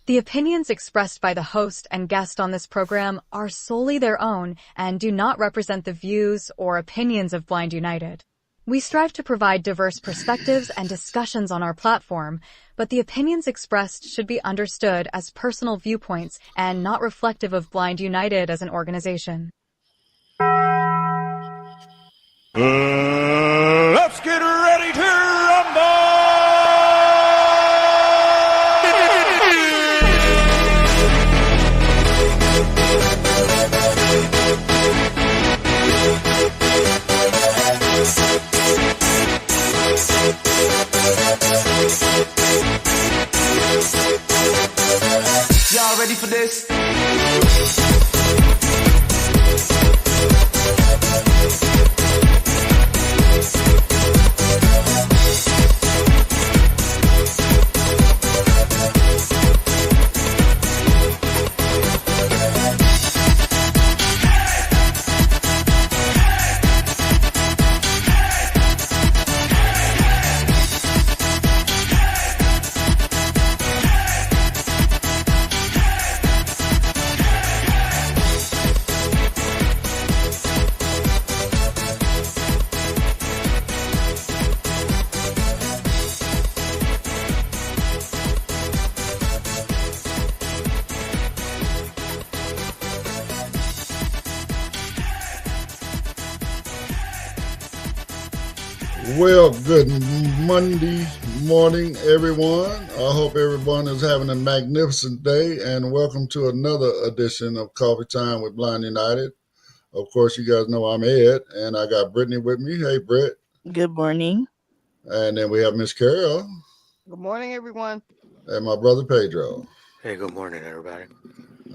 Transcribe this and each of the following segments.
The opinions expressed by the host and guest on this program are solely their own and do not represent the views or opinions of Blind United. We strive to provide diverse perspectives and discussions on our platform, but the opinions expressed should be understood as personal viewpoints and not reflective of Blind United as an organization. Let's get ready to rumble! Y'all ready for this? Well, good Monday morning, everyone. I hope everyone is having a magnificent day, and welcome to another edition of Coffee Time with Blind United. Of course, you guys know I'm Ed, and I got Brittany with me. Hey, Britt. Good morning. And then we have Miss Carol. Good morning, everyone. And my brother Pedro. Hey, good morning, everybody.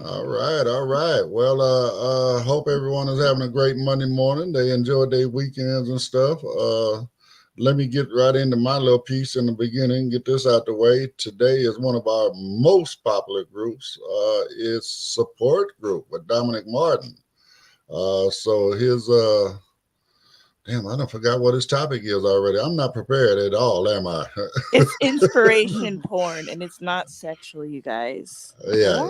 All right. Well, hope everyone is having a great Monday morning. They enjoyed their weekends and stuff. Let me get right into my little piece in the beginning, get this out the way. Today is one of our most popular groups. It's Support Group with Dominic Martin. So his, I done forgot what his topic is already. I'm not prepared at all, am I? It's inspiration porn, and it's not sexual, you guys. Yeah,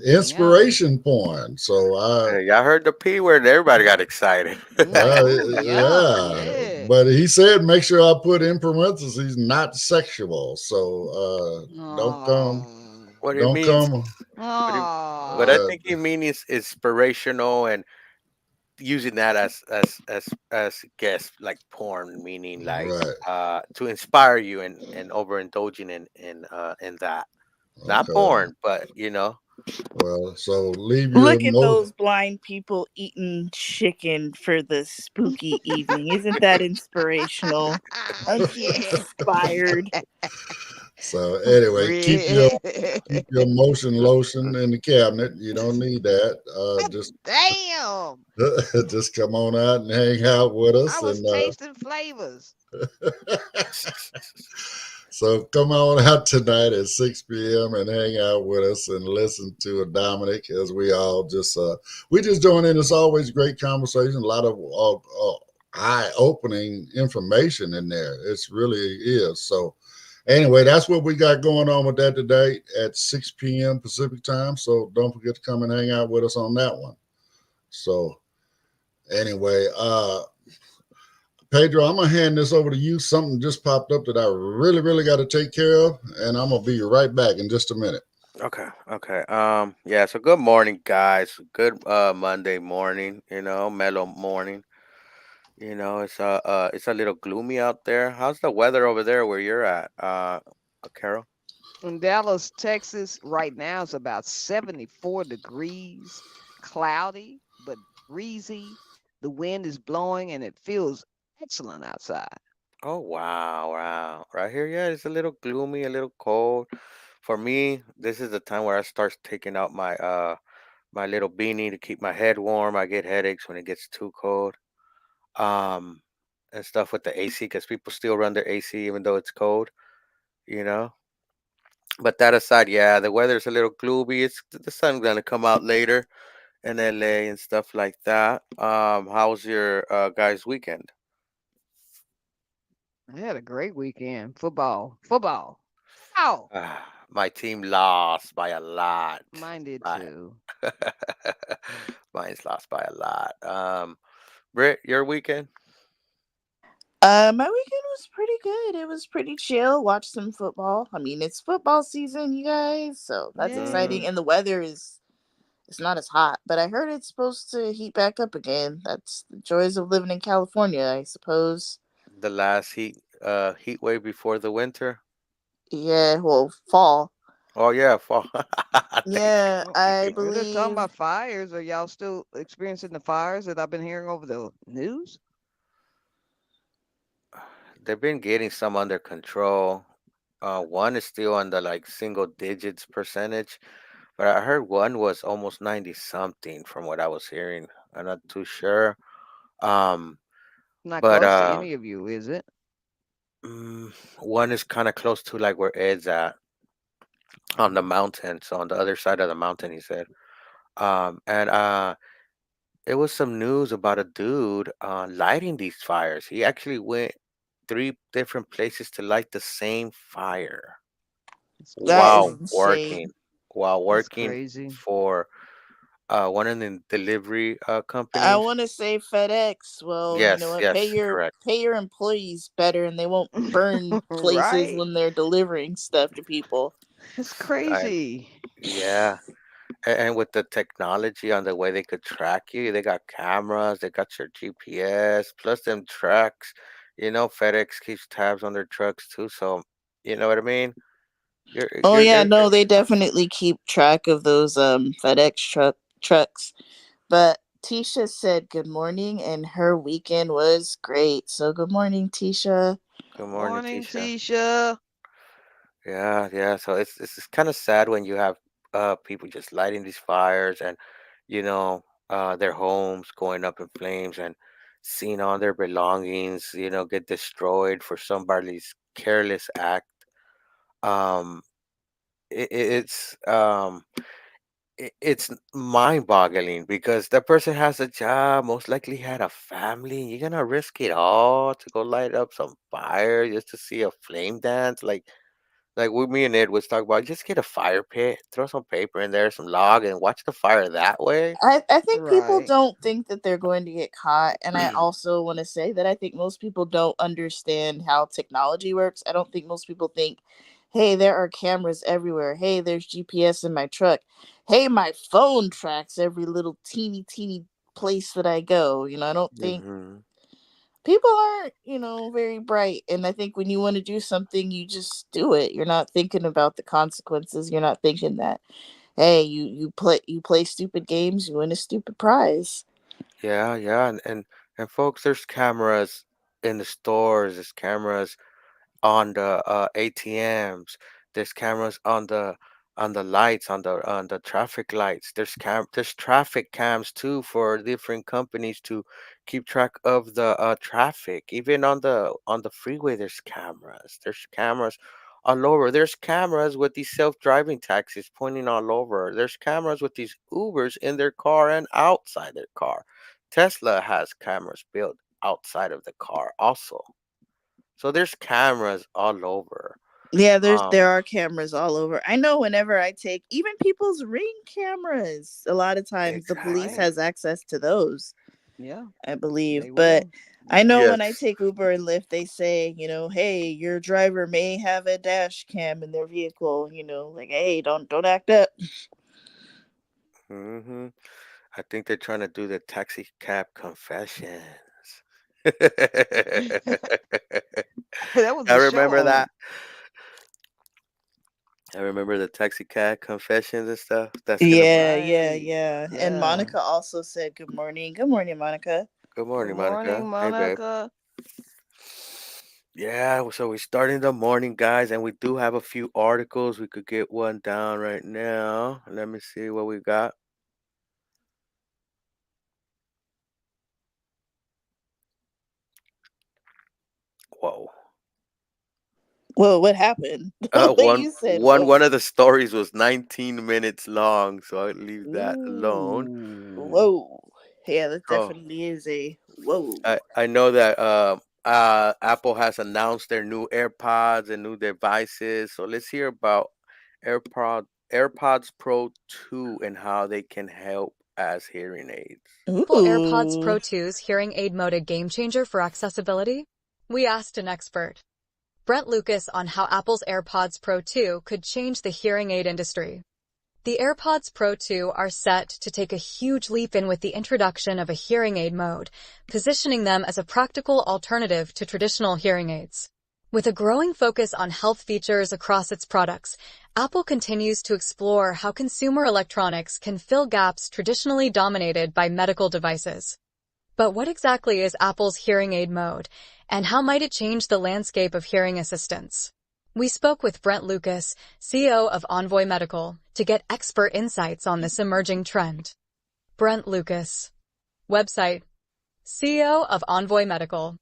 inspiration porn. So Hey, y'all heard the P word, everybody got excited. yeah. But he said make sure I put in parentheses not sexual. So don't come. What Don't it means, come. what I think he means is inspirational and using that as guess like porn, meaning like Right. to inspire you and overindulging in that. Not Okay. porn, but you know. Well, so leave your Look at those blind people eating chicken for the spooky evening. Isn't that inspirational? Aren't you inspired? So anyway, keep your motion lotion in the cabinet. You don't need that. Just come on out and hang out with us. I was tasting flavors. So come on out tonight at 6 p.m. and hang out with us and listen to Dominic as we all just we just join in. It's always great conversation, a lot of eye-opening information in there. It's really is. So anyway, that's what we got going on with that today at 6 p.m. Pacific time. So don't forget to come and hang out with us on that one. So anyway, Pedro, I'm gonna hand this over to you. Something just popped up that I really got to take care of, and I'm gonna be right back in just a minute. Okay. Yeah. So good morning, guys. Good Monday morning. Mellow morning. It's a little gloomy out there. How's the weather over there where you're at, Carol? In Dallas, Texas, right now it's about 74 degrees, cloudy but breezy. The wind is blowing, and it feels excellent outside. Oh wow. Right here, yeah, it's a little gloomy, a little cold. For me, this is the time where I start taking out my little beanie to keep my head warm. I get headaches when it gets too cold. Um and stuff with the AC because people still run their AC even though it's cold, you know. But that aside, yeah, the weather's a little gloomy. It's the sun's gonna come out later in LA and stuff like that. How's your guys' weekend? I had a great weekend. Football. Oh, My team lost by a lot. Mine did By too. Mine's lost by a lot. Britt, your weekend? My weekend was pretty good. It was pretty chill. Watched some football. I mean, it's football season, you guys, so that's Mm-hmm. exciting. Yay. And the weather is it's not as hot, but I heard it's supposed to heat back up again. That's the joys of living in California, I suppose. The last heat wave before the winter. Yeah, well, fall. Oh yeah, fall. Thank Yeah, Well, I well, they're talking believe. about fires. Are y'all still experiencing the fires that I've been hearing over the news? you. They've been getting some under control. One is still on the like single digits percentage, but I heard one was almost 90 something from what I was hearing. I'm not too sure. Um, Not but close to any of you, is it? mm, one is kind of close to like where Ed's at on the mountain, so on the other side of the mountain, he said. And it was some news about a dude lighting these fires. He actually went three different places to light the same fire It's That is while crazy. working, insane. while That's working crazy. for one of the delivery I companies. want to say FedEx. Well, you know Yes, what? yes, correct. Pay your employees better, and they won't burn places Right? when they're delivering stuff to people. It's I crazy. Yeah, and with the technology on the way they could track you, they got cameras, they got your GPS, plus them trucks. FedEx keeps tabs on their trucks too, so you know what I mean. You're Oh you're yeah, you're, no, you're they definitely keep track of those FedEx trucks. But Tisha said good morning, and her weekend was great. So good morning, Tisha. Good morning, Morning, Tisha. Tisha. Yeah, yeah. So it's kind of sad when you have people just lighting these fires and their homes going up in flames and seeing all their belongings get destroyed for somebody's careless act. Um, it's mind-boggling because that person has a job, most likely had a family. You're gonna risk it all to go light up some fire just to see a flame dance, like with me and Ed was talking about, just get a fire pit, throw some paper in there, some log, and watch the fire that way. I think people Right. don't think that they're going to get caught. And I also want to say that I think most people don't understand how technology works. I don't think most people think, hey, there are cameras everywhere. Hey, there's GPS in my truck. Hey, my phone tracks every little teeny place that I go. I don't think Hmm. people aren't, very bright. And I think when you want to do something, you just do it. You're not thinking about the consequences. You're not thinking that, hey, you play stupid games, you win a stupid prize. Yeah, yeah, and folks, there's cameras in the stores. There's cameras on the ATMs. There's cameras on the lights on the traffic lights. There's traffic cams too for different companies to keep track of the traffic. Even on the freeway, there's cameras. There's cameras all over. There's cameras with these self-driving taxis pointing all over. There's cameras with these Ubers in their car and outside their car. Tesla has cameras built outside of the car also. So there's cameras all over. Yeah, there Um, are cameras all over. I know whenever I take even people's ring cameras, a lot of times the police exactly. Right. has access to those, Yeah, I believe. they But will. I Yeah. know when I Yes. take Uber and Lyft, they say, hey, your driver may have a dash cam in their vehicle, like, hey, don't act up. Hmm. I think they're trying to do the taxi cab confessions. That was I a show remember on. that. I remember the taxi cab confessions and stuff. That's gonna be. Right. Yeah. And Yeah. Monica also said good morning. Good morning, Monica. Good Good morning, morning, Monica. Hey, babe. Monica. Yeah, so we're starting the morning, guys, and we do have a few articles. We could get one down right now. Let me see what we got. Whoa. Well, what happened? One You said one what? one of the stories was 19 minutes long, so I'll leave that alone. Ooh. Whoa. Yeah, that Oh, definitely is a whoa. I know that Apple has announced their new AirPods and new devices. So let's hear about AirPods Pro 2 and how they can help as hearing aids? Apple AirPods Ooh. Pro 2's hearing aid mode a game changer for accessibility? We asked an expert, Brent Lucas, on how Apple's AirPods Pro 2 could change the hearing aid industry. The AirPods Pro 2 are set to take a huge leap in with the introduction of a hearing aid mode, positioning them as a practical alternative to traditional hearing aids. With a growing focus on health features across its products, Apple continues to explore how consumer electronics can fill gaps traditionally dominated by medical devices. But what exactly is Apple's hearing aid mode, and how might it change the landscape of hearing assistance? We spoke with Brent Lucas, CEO of Envoy Medical, to get expert insights on this emerging trend. Brent Lucas. Website. CEO of Envoy Medical.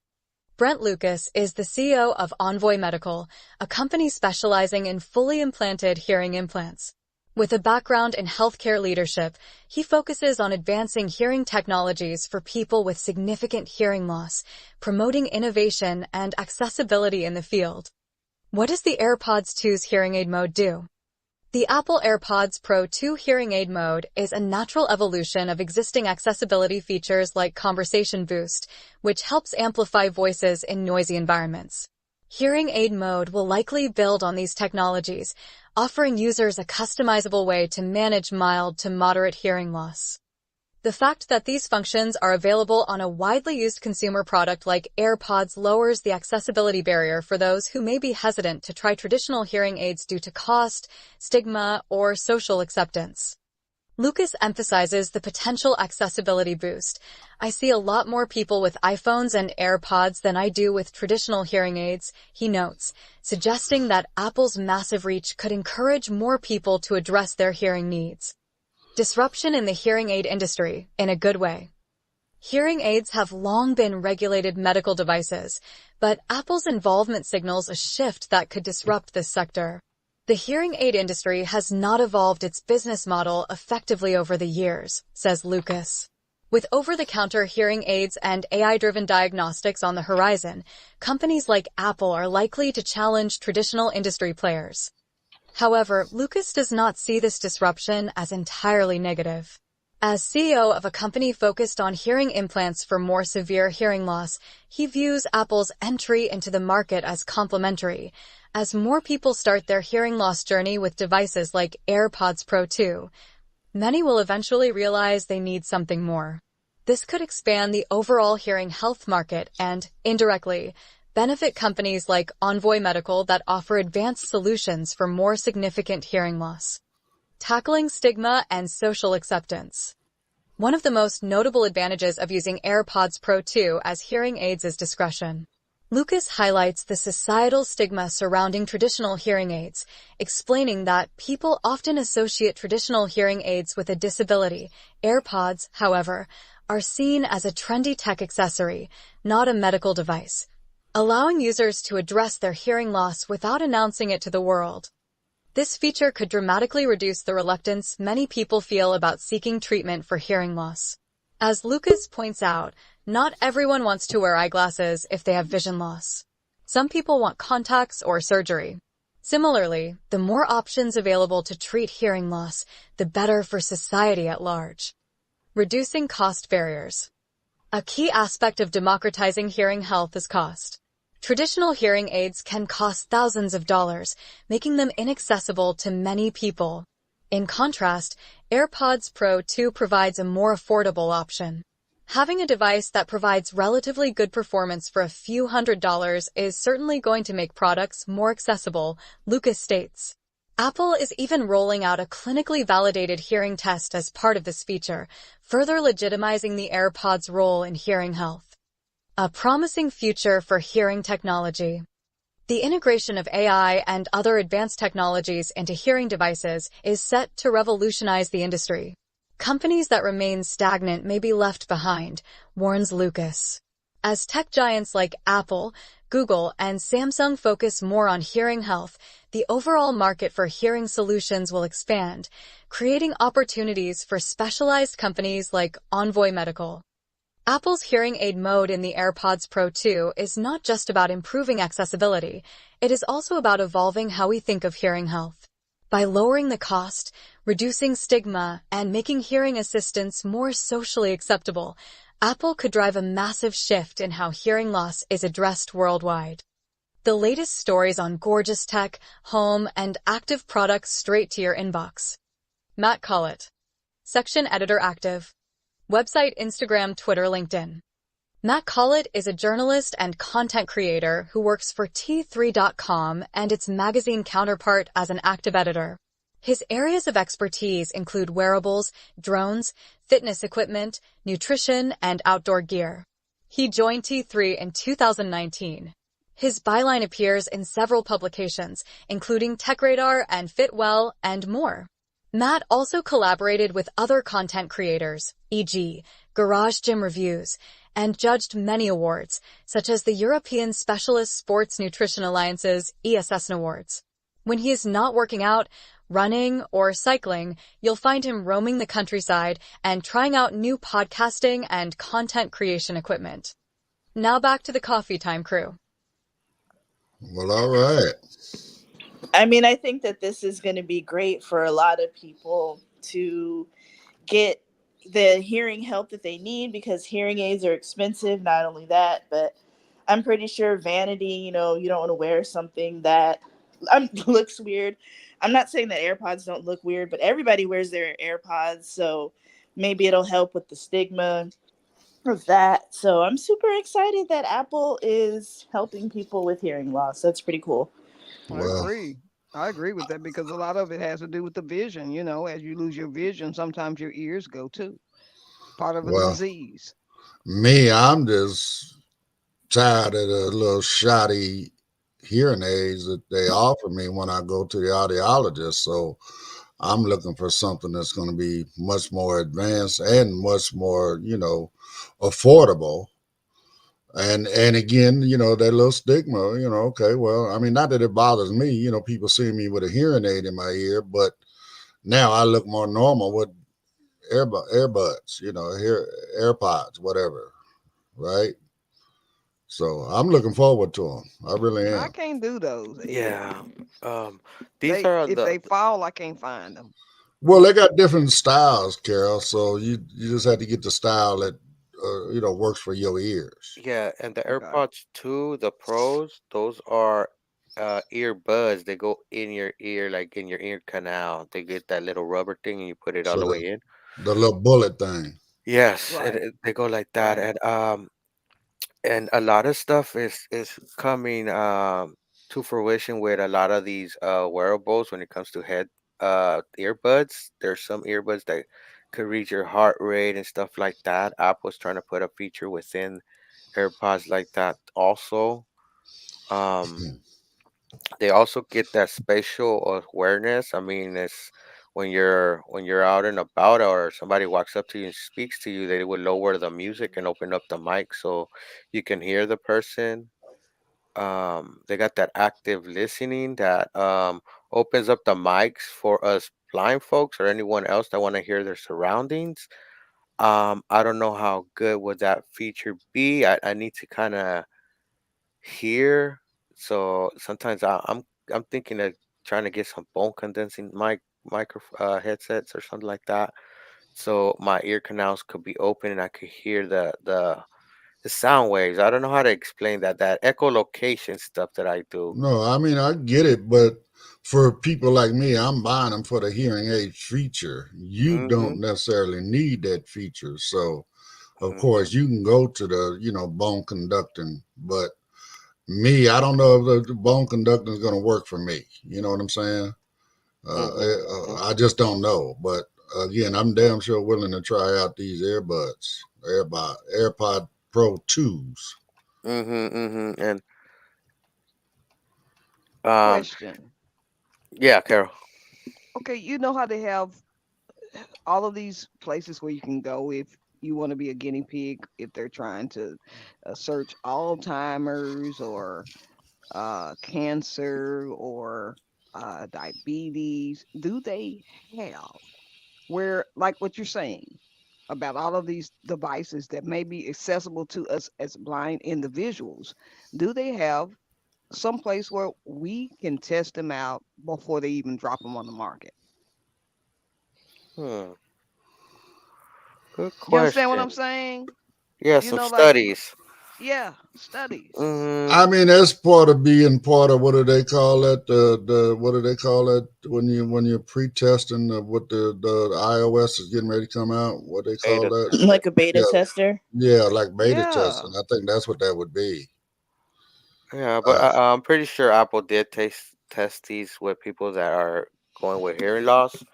Brent Lucas is the CEO of Envoy Medical, a company specializing in fully implanted hearing implants. With a background in healthcare leadership, he focuses on advancing hearing technologies for people with significant hearing loss, promoting innovation and accessibility in the field. What does the AirPods 2's hearing aid mode do? The Apple AirPods Pro 2 hearing aid mode is a natural evolution of existing accessibility features like Conversation Boost, which helps amplify voices in noisy environments. Hearing aid mode will likely build on these technologies, offering users a customizable way to manage mild to moderate hearing loss. The fact that these functions are available on a widely used consumer product like AirPods lowers the accessibility barrier for those who may be hesitant to try traditional hearing aids due to cost, stigma, or social acceptance. Lucas emphasizes the potential accessibility boost. I see a lot more people with iPhones and AirPods than I do with traditional hearing aids, he notes, suggesting that Apple's massive reach could encourage more people to address their hearing needs. Disruption in the hearing aid industry, in a good way. Hearing aids have long been regulated medical devices, but Apple's involvement signals a shift that could disrupt this sector. The hearing aid industry has not evolved its business model effectively over the years, says Lucas. With over-the-counter hearing aids and AI-driven diagnostics on the horizon, companies like Apple are likely to challenge traditional industry players. However, Lucas does not see this disruption as entirely negative. As CEO of a company focused on hearing implants for more severe hearing loss, he views Apple's entry into the market as complementary. As more people start their hearing loss journey with devices like AirPods Pro 2, many will eventually realize they need something more. This could expand the overall hearing health market and, indirectly, benefit companies like Envoy Medical that offer advanced solutions for more significant hearing loss. Tackling stigma and social acceptance. One of the most notable advantages of using AirPods Pro 2 as hearing aids is discretion. Lucas highlights the societal stigma surrounding traditional hearing aids, explaining that people often associate traditional hearing aids with a disability. AirPods, however, are seen as a trendy tech accessory, not a medical device, allowing users to address their hearing loss without announcing it to the world. This feature could dramatically reduce the reluctance many people feel about seeking treatment for hearing loss. As Lucas points out, not everyone wants to wear eyeglasses if they have vision loss. Some people want contacts or surgery. Similarly, the more options available to treat hearing loss, the better for society at large. Reducing cost barriers. A key aspect of democratizing hearing health is cost. Traditional hearing aids can cost thousands of dollars, making them inaccessible to many people. In contrast, AirPods Pro 2 provides a more affordable option. Having a device that provides relatively good performance for a few $100s is certainly going to make products more accessible, Lucas states. Apple is even rolling out a clinically validated hearing test as part of this feature, further legitimizing the AirPods' role in hearing health. A promising future for hearing technology. The integration of AI and other advanced technologies into hearing devices is set to revolutionize the industry. Companies that remain stagnant may be left behind, warns Lucas. As tech giants like Apple, Google, and Samsung focus more on hearing health, the overall market for hearing solutions will expand, creating opportunities for specialized companies like Envoy Medical. Apple's hearing aid mode in the AirPods Pro 2 is not just about improving accessibility, it is also about evolving how we think of hearing health. By lowering the cost, reducing stigma, and making hearing assistance more socially acceptable, Apple could drive a massive shift in how hearing loss is addressed worldwide. The latest stories on gorgeous tech, home, and active products straight to your inbox. Matt Collett. Section Editor Active. Website Instagram, Twitter, LinkedIn. Matt Collett is a journalist and content creator who works for T3.com and its magazine counterpart as an active editor. His areas of expertise include wearables, drones, fitness equipment, nutrition, and outdoor gear. He joined T3 in 2019. His byline appears in several publications, including TechRadar and Fitwell, and more. Matt also collaborated with other content creators, e.g., Garage Gym Reviews, and judged many awards, such as the European Specialist Sports Nutrition Alliance's ESSN Awards. When he is not working out, running, or cycling, you'll find him roaming the countryside and trying out new podcasting and content creation equipment. Now back to the Coffee Time crew. Well, all right. I mean, I think that this is going to be great for a lot of people to get the hearing help that they need, because hearing aids are expensive. Not only that, but I'm pretty sure vanity, you don't want to wear something that looks weird. I'm not saying that AirPods don't look weird, but everybody wears their AirPods, so maybe it'll help with the stigma of that. So I'm super excited that Apple is helping people with hearing loss. That's pretty cool. I Well, agree. I agree with that because a lot of it has to do with the vision. As you lose your vision, sometimes your ears go too. Part of the well, disease. me, I'm just tired of the little shoddy hearing aids that they offer me when I go to the audiologist. So I'm looking for something that's going to be much more advanced and much more, affordable. And again, that little stigma, okay, well, I mean, not that it bothers me, people seeing me with a hearing aid in my ear, but now I look more normal with earbuds, AirPods, whatever, right? So I'm looking forward to them. I really I am. can't do those, Ed. Yeah. These are If the they fall, I can't find them. Well, they got different styles, Carol. So you just have to get the style that works for your ears. yeah, and the Okay. AirPods 2, the Pros, those are earbuds. They go in your ear, like in your ear canal. They get that little rubber thing and you put it all So the the way in. the little bullet thing. Yes, Right. they go like that. Right. And a lot of stuff is coming to fruition with a lot of these wearables when it comes to head earbuds. There's some earbuds that could read your heart rate and stuff like that. Apple's trying to put a feature within AirPods like that also. Um, they also get that spatial awareness. I mean, it's when you're out and about or somebody walks up to you and speaks to you, they would lower the music and open up the mic so you can hear the person. They got that active listening that opens up the mics for us blind folks or anyone else that want to hear their surroundings. I don't know how good would that feature be. I need to kind of hear. So sometimes I'm thinking of trying to get some bone condensing micro headsets or something like that. So my ear canals could be open and I could hear the sound waves. I don't know how to explain that echolocation stuff that I do. No, I mean I get it, but for people like me, I'm buying them for the hearing aid feature. You Mm-hmm. don't necessarily need that feature. So of Mm-hmm. course you can go to the bone conducting, but me, I don't know if the bone conducting is going to work for me. You know what I'm saying? Mm-hmm. I just don't know. But again, I'm damn sure willing to try out these AirPod Pro 2s. Mm-hmm. Mm-hmm. And um Question. yeah, Carol. Okay, you know how they have all of these places where you can go if you want to be a guinea pig, if they're trying to search Alzheimer's or cancer or diabetes. Do they have where, like what you're saying about all of these devices that may be accessible to us as blind individuals? Do they have someplace where we can test them out before they even drop them on the market. Hmm. Good You understand what question. I'm saying? Yeah, You some know, like, studies. yeah, studies. Mm, I mean, that's part of being part of what do they call it? The what do they call it when you're pre-testing what the iOS is getting ready to come out? What they call beta that? tester. Like a beta Yeah, tester. yeah, like beta Yeah. testing. I think that's what that would be. Yeah, but Uh, I'm pretty sure Apple did test these with people that are going with hearing loss.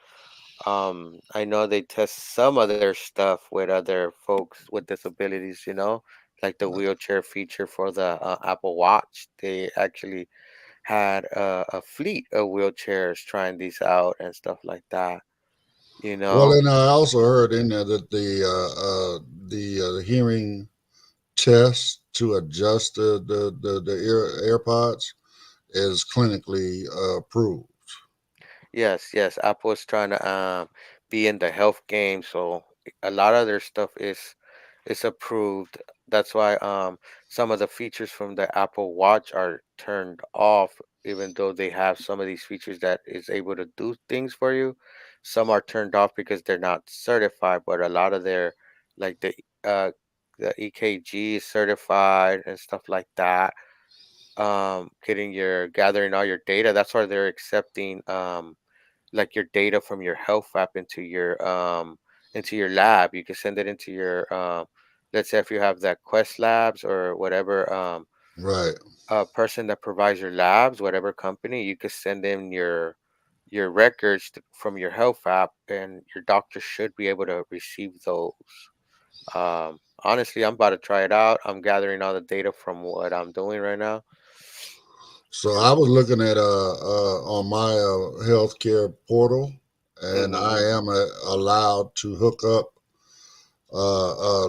I know they test some of their stuff with other folks with disabilities, like the wheelchair feature for the Apple Watch. They actually had a fleet of wheelchairs trying these out and stuff like that, you well, know? and I also heard in there that the hearing test to adjust the AirPods is clinically approved. Yes, yes. Apple is trying to be in the health game, so a lot of their stuff is approved. That's why some of the features from the Apple Watch are turned off, even though they have some of these features that is able to do things for you. Some are turned off because they're not certified, but a lot of their like the EKG is certified and stuff like that. Getting your gathering all your data. That's why they're accepting like your data from your health app into your lab. You can send it into your let's say if you have that Quest Labs or whatever Right. person that provides your labs, whatever company, you could send in your records from your health app, and your doctor should be able to receive those. Honestly, I'm about to try it out. I'm gathering all the data from what I'm doing right now. So I was looking at on my healthcare portal, and I Mm-hmm. am allowed to hook up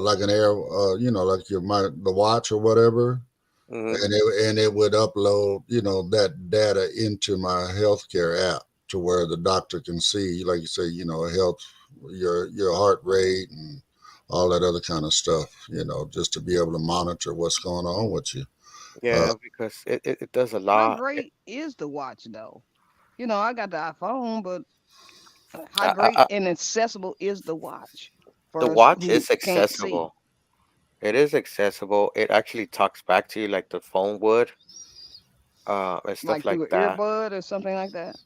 like an air, like the watch or whatever, Mm-hmm. and it would upload that data into my healthcare app to where the doctor can see, like you say, health, your heart rate and all that other kind of stuff, just to be able to monitor what's going on with you. Uh, Yeah, because it does a How lot. great is the watch though? You know, I got the iPhone, but how I, I, great I, and accessible is the watch the for us watch who is can't see? accessible. It is accessible. It actually talks back to you like the phone would, and stuff Like like through an that. earbud or something like that?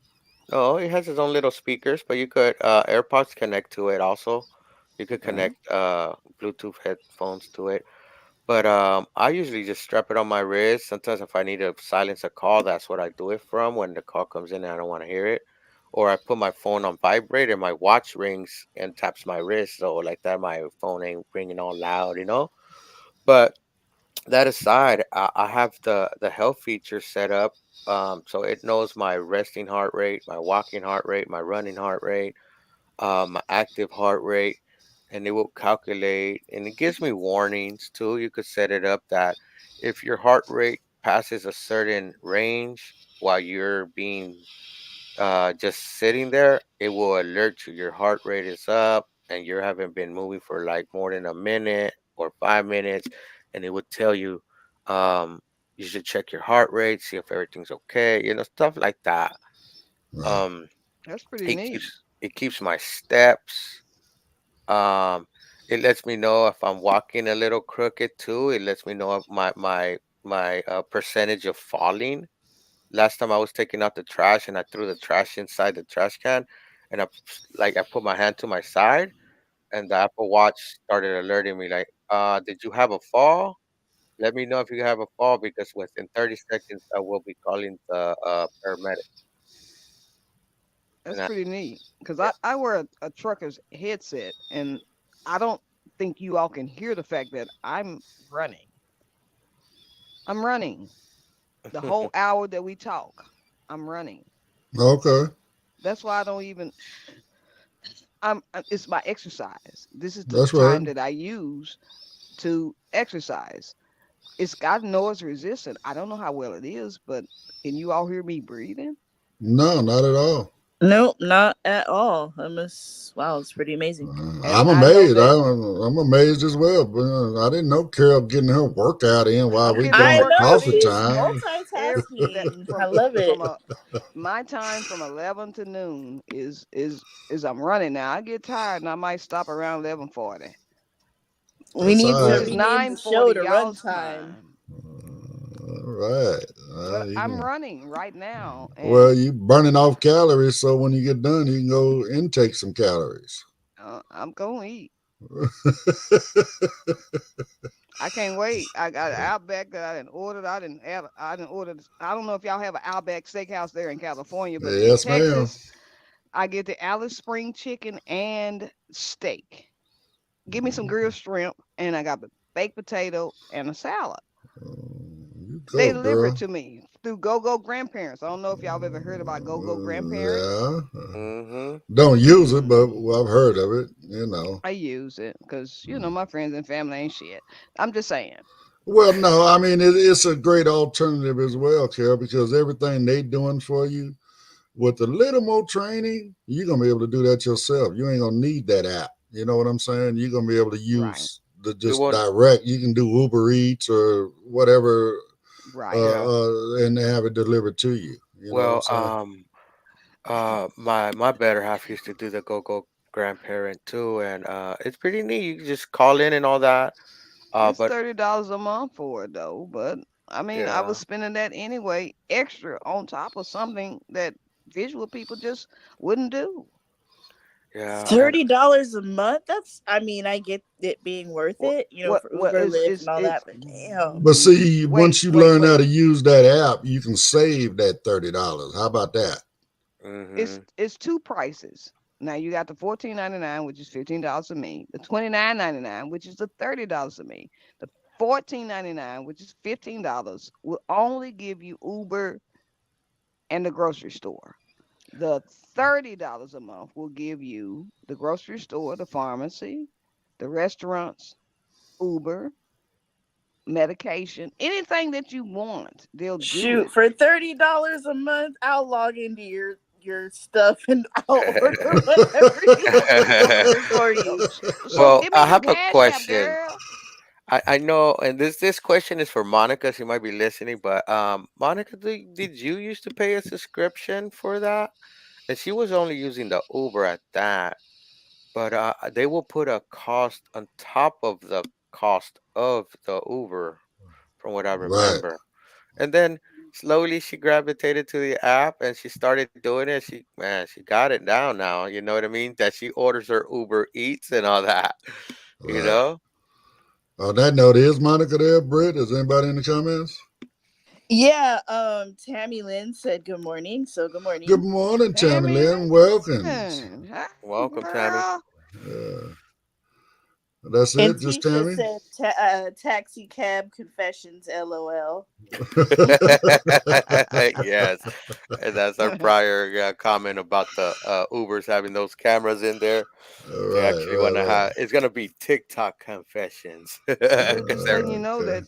No, it has its own little speakers, but you could AirPods connect to it also. You could Okay. connect Bluetooth headphones to it. But I usually just strap it on my wrist. Sometimes if I need to silence a call, that's what I do it from when the call comes in and I don't want to hear it. Or I put my phone on vibrate and my watch rings and taps my wrist. So like that, my phone ain't ringing all loud. But that aside, I have the health feature set up. So it knows my resting heart rate, my walking heart rate, my running heart rate, my active heart rate, and it will calculate, and it gives me warnings too. You could set it up that if your heart rate passes a certain range while you're being just sitting there, it will alert you your heart rate is up and you haven't been moving for like more than a minute or 5 minutes, and it would tell you um you should check your heart rate, see if everything's okay, stuff like that. right. um That's pretty it neat. keeps my steps. um, it lets me know if I'm walking a little crooked too. It lets me know if my percentage of falling. Last time I was taking out the trash and I threw the trash inside the trash can, and I put my hand to my side, and the Apple Watch started alerting me like, did you have a fall? Let me know if you have a fall because within 30 seconds I will be calling the paramedic. That's And I, pretty neat. Because yeah. I wear a trucker's headset and I don't think you all can hear the fact that running. I'm running. The whole hour that we talk, I'm running. Okay, That's why I don't even it's my exercise. This is the that's right. time that I use to exercise. It's got noise resistant. I don't know how well it is, but can you all hear me breathing? No, not at all. Nope, not at all. Wow, it's pretty amazing. And I'm I know amazed. that I'm amazed as well. But I didn't know Carol getting her workout in while I'm we getting the I doing know workout coffee in. she's time. Every Networking. I love it. My time from 11 to noon is I'm running now. I get tired and I might stop around 11:40. We That's need all to But right. it's rename the show 9:40 to y'all's Runtime. time. All right. But You I'm can, running right now, well, and you burning off calories, so when you get done, you can go intake some calories. I'm gonna eat. I can't wait. I got an Outback that I didn't order. I didn't order. I don't know if y'all have an Outback Steakhouse there in California, but in Yes, ma'am. Texas, I get the Alice Spring chicken and steak. Give me some grilled shrimp, and I got the baked potato and a salad. You They go, deliver it girl. to me through GoGo Grandparents. I don't know if y'all have ever heard about GoGo Grandparents. Yeah. Mm-hmm. Don't use it, but Mm, well, I've heard of it. You know. I use it because my friends and family ain't shit. I'm just saying. Well, no, I mean it's a great alternative as well, Carol, because everything they doing for you with a little more training, you're gonna be able to do that yourself. You ain't gonna need that app. You know what I'm saying? You're gonna be able to Right. use the We just want, direct. You can do Uber Eats or whatever, Right. and have it delivered to you. You know what I'm well, saying? my better half used to do the go grandparent too, and it's pretty neat. You can just call in and all that. It's But $30 a month for it though. But I mean, I was yeah, spending that anyway, extra on top of something that visual people just wouldn't do. yeah, and $30 a month? That's, I mean, I get it being worth What it, what for what Uber, Lyft, and all that, but damn. But see, wait, once you wait, learn how wait. to use that app, you can save that $30. How about that? mm-hmm. It's two prices. Now you got the $14.99, which is $15 to me, the $29.99, which is the $30 to me. The $14.99, which is $15, will only give you Uber and the grocery store. The $30 a month will give you the grocery store, the pharmacy, the restaurants, Uber, medication, anything that you want, they'll do Shoot, it. for $30 a month, I'll log into your stuff and I'll order whatever you want me to order for you. So Well, give me I some have a cash app, question. girl. I know, and this question is for Monica. She might be listening, but Monica, did you used to pay a subscription for that? And she was only using the Uber at that, but they will put a cost on top of the cost of the Uber, from what I Right. remember. And then slowly she gravitated to the app and she started doing it. She got it down now. You know what I mean? That she orders her Uber Eats and all that. You Right. know? On that note, is Monica there, Britt? Is anybody in the comments? Yeah, Tammy Lynn said good morning, so good Good morning. morning, Tammy Tammy Lynn. Welcome. Lynn. Hey, Welcome, Tammy. girl. That's And it, just Tisha Tammy. said taxi cab confessions, LOL. Yes, and that's our prior comment about the Ubers having those cameras in there. All They right, actually want to right, have. It's gonna be TikTok confessions. They're 'Cause just they're letting you know okay. that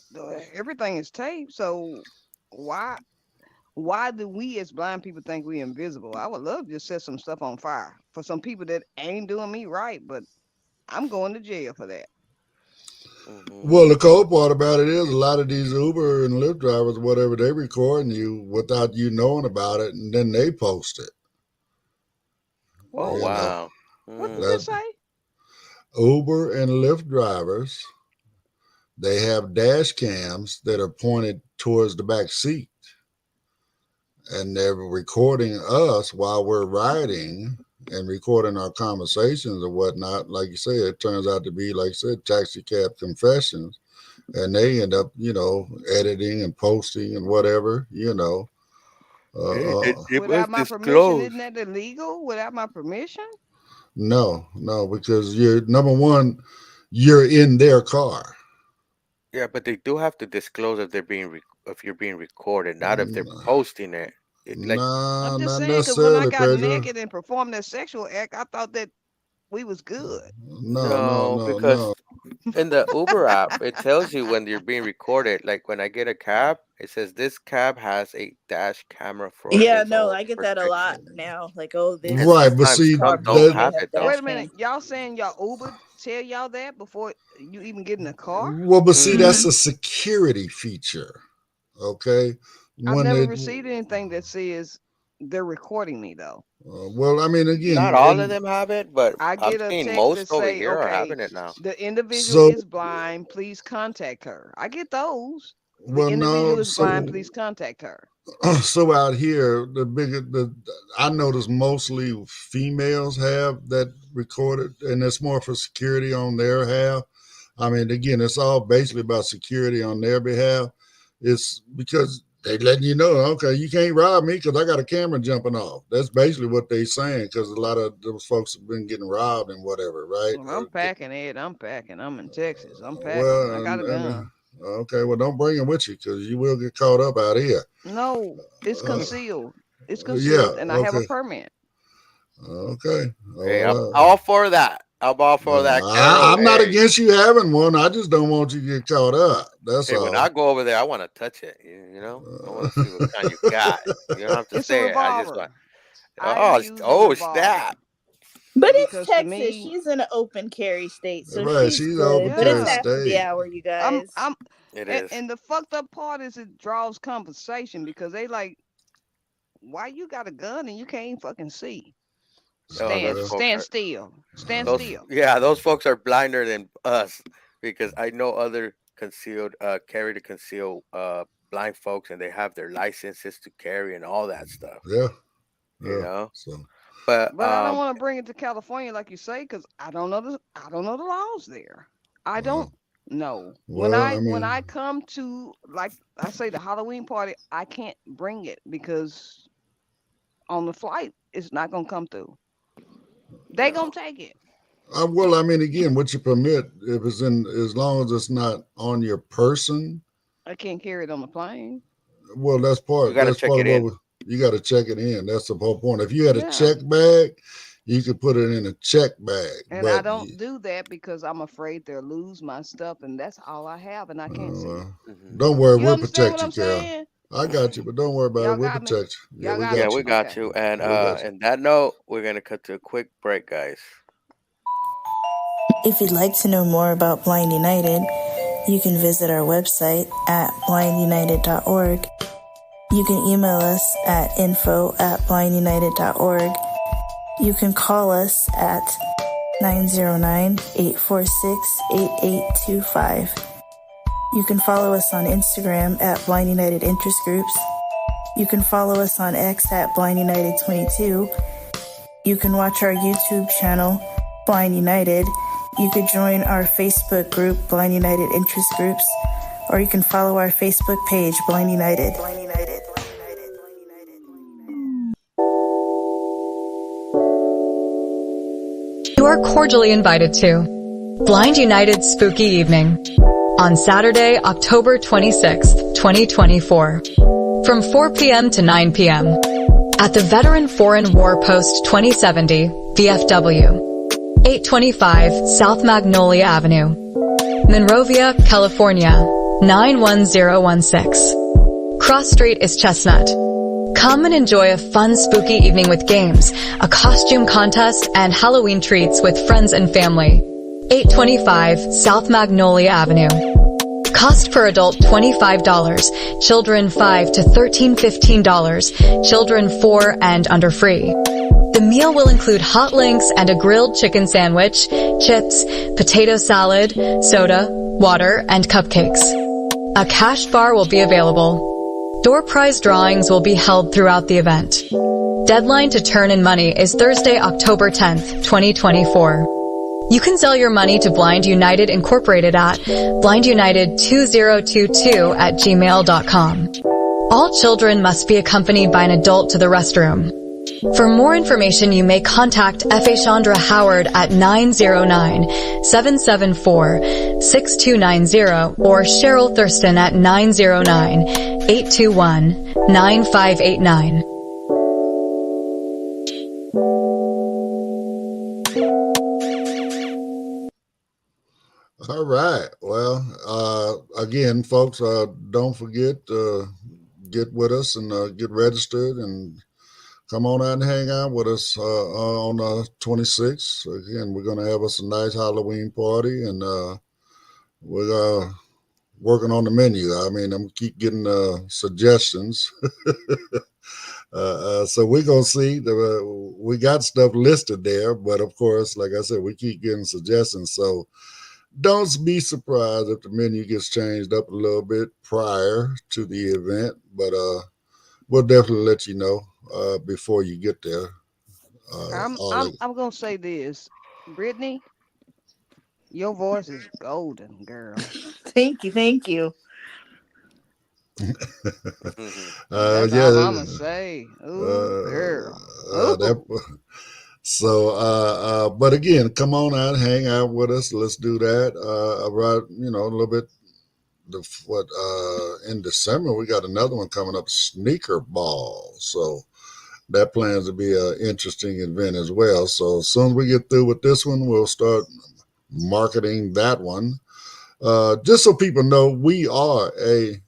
everything is taped. So why why do we as blind people think we invisible? I would love to just set some stuff on fire for some people that ain't doing me right, but I'm going to jail for that. Mhm. Well, the cold part about it is a lot of these Uber and Lyft drivers, whatever, they recording you without you knowing about it, and then they post it. Oh What? You know wow. What did Mm. you that say? Uber and Lyft drivers, they have dash cams that are pointed towards the back seat, and they're recording us while we're riding and recording our conversations or whatnot. Like you said, it turns out to be, like I said, taxi cab confessions, and they end up, editing and posting and whatever. It Without was my permission, disclosed. isn't that illegal? Without my permission? No, no, because you're number one, you're in their car. Yeah, but they do have to disclose if if you're being recorded, not if they're Nah, posting it. It like I'm just not saying, because when I necessarily, got Pedro. naked and performed that sexual act, I thought that we was good. No, no, no, no, because no. in the Uber app, it tells you when you're being recorded. Like when I get a cab, it says this cab has a dash camera for Yeah, its no, own I get that a lot protection. now. Like, oh, And Right, this but sometimes see, some car don't may that have have it though. dash Wait a minute, cam. y'all saying y'all Uber tell y'all that before you even get in the car? well, but see, Mm, that's a security feature. Okay, I've when never they, received anything that says they're recording me though. well, I mean, again, Not all of and them have it, but I I'm get a seeing text most that over say, here are okay, having it now. the individual so, is blind, please contact her. I get those. The well, individual no, is blind, so please contact her. so out here, I notice mostly females have that recorded, and it's more for security on their half. I mean, again, it's all basically about security on their behalf. It's because they letting you know, okay, you can't rob me because I got a camera jumping off. That's basically what they saying, because a lot of those folks have been getting robbed and whatever, right? Well, I'm packing, Ed. I'm packing. I'm in Texas. I'm packing. I Well, got a gun. okay, well, don't bring it with you because you will get caught up out here. No, it's Uh, concealed. It's yeah, concealed, and I have a okay, permit. okay. Hey, I'm Well, all for that. I'm all for that, Carol. I'm not Hey, against you having one. I just don't want you to get caught up. That's hey, when I all. go over there, I want to touch it. You know, I want to see what kind you got. You don't have to It's a say it. I just want. revolver. I use a Oh, revolver snap! But it's because to Texas. me, She's in an open carry state, so Right, she's she's good. open But it's carry yeah, after the state. hour, you I'm guys. I'm It is. and the fucked up part is it draws conversation because they like, why you got a gun and you can't fucking see? Oh, those Well, folks Stand are still. Stand those. still. Yeah, those folks are blinder than us because I know other concealed carry to conceal blind folks, and they have their licenses to carry and all that stuff. yeah, You yeah. know, So, but But I don't want to bring it to California like you say, because I don't know the laws there. I don't know. When well, I I when mean, I come to, like I say, the Halloween party, I can't bring it because on the flight it's not gonna come through. They no. gonna take it. well, I mean, again, what you permit, if it's in, as long as it's not on your person, I can't carry it on the plane. well, You got to that's check part it of what in. you got to check it in. That's the whole point. If you had a Yeah. check bag, you could put it in a check bag, And I but don't do that because I'm afraid they'll lose my stuff, and that's all I have, and I can't see. Hmm. don't worry, You we'll understand protect what you, I'm Carol. saying? I got you, but don't worry about it. Y'all We'll got me. protect you. Yeah, Y'all we got Yeah, me. got we you. got Okay. you. And We got you. in that note, we're gonna cut to a quick break, guys. If you'd like to know more about Blind United, you can visit our website at blindunited.org. You can email us at info@blindunited.org. You can call us at 909-846-8825. You can follow us on Instagram at Blind United Interest Groups. You can follow us on X at Blind United 22. You can watch our YouTube channel, Blind United. You could join our Facebook group, Blind United Interest Groups, or you can follow our Facebook page, Blind United. Blind United. You are cordially invited to Blind United's Spooky Evening on Saturday, October 26th, 2024, from 4 p.m. to 9 p.m. at the Veteran Foreign War Post 2070, VFW, 825 South Magnolia Avenue, Monrovia, California, 91016. Cross Street is Chestnut. Come and enjoy a fun, spooky evening with games, a costume contest, and Halloween treats with friends and family. 825 South Magnolia Avenue. Cost per adult $25, children 5 to 13 $15, children 4 and under free. The meal will include hot links and a grilled chicken sandwich, chips, potato salad, soda, water, and cupcakes. A cash bar will be available. Door prize drawings will be held throughout the event. Deadline to turn in money is Thursday, October 10th, 2024. You can sell your money to Blind United Incorporated at blindunited2022@gmail.com. All children must be accompanied by an adult to the restroom. For more information, you may contact F.A. Chandra Howard at 909-774-6290 or Cheryl Thurston at 909-821-9589. All right. Well, again, folks, don't forget get with us and get registered and come on out and hang out with us on the 26th. Again, we're going to have us a nice Halloween party, and we're working on the menu. I mean, I'm keep getting suggestions. So we're gonna see. We got stuff listed there, but of course, like I said, we keep getting suggestions. So don't be surprised if the menu gets changed up a little bit prior to the event. But we'll definitely let you know before you get there. I'm gonna say this, Brittany, your voice is golden, girl. Thank you, thank you. That's Yeah. all I'm gonna say. Ooh, girl. That, Ooh. so, but again, come on out, hang out with us. Let's do that. About a little bit. In December we got another one coming up, Sneaker Ball. So that plans to be an interesting event as well. So as soon as we get through with this one, we'll start marketing that one. Just so people know, we are a